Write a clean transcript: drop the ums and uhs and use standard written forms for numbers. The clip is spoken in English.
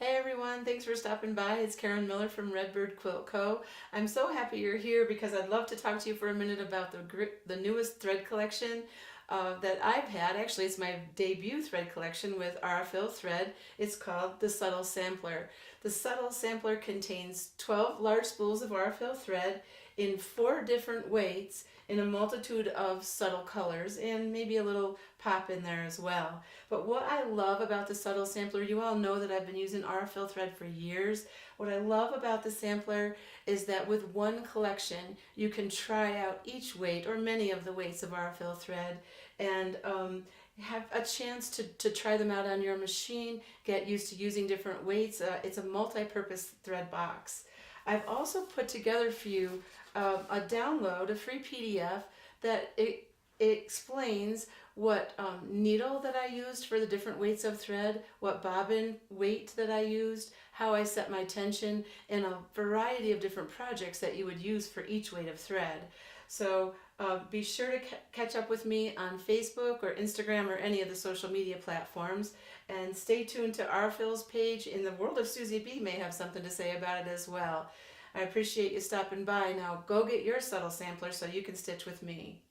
Hey everyone, thanks for stopping by. It's Karen Miller from Redbird Quilt Co. I'm so happy you're here because I'd love to talk to you for a minute about the newest thread collection that I've had. Actually, it's my debut thread collection with Aurifil thread. It's called the Subtle Sampler. The Subtle Sampler contains 12 large spools of Aurifil thread in 4 different weights in a multitude of subtle colors and maybe a little pop in there as well. But what I love about the Subtle Sampler, you all know that I've been using Aurifil thread for years. What I love about the sampler is that with one collection you can try out each weight or many of the weights of Aurifil thread and have a chance to try them out on your machine, get used to using different weights. It's a multi-purpose thread box. I've also put together for you a download, a free PDF that it explains what needle that I used for the different weights of thread, what bobbin weight that I used, how I set my tension, and a variety of different projects that you would use for each weight of thread. So be sure to catch up with me on Facebook or Instagram or any of the social media platforms, and stay tuned to Aurifil's page. In the World of Susie B may have something to say about it as well. I appreciate you stopping by. Now go get your subtle sampler so you can stitch with me.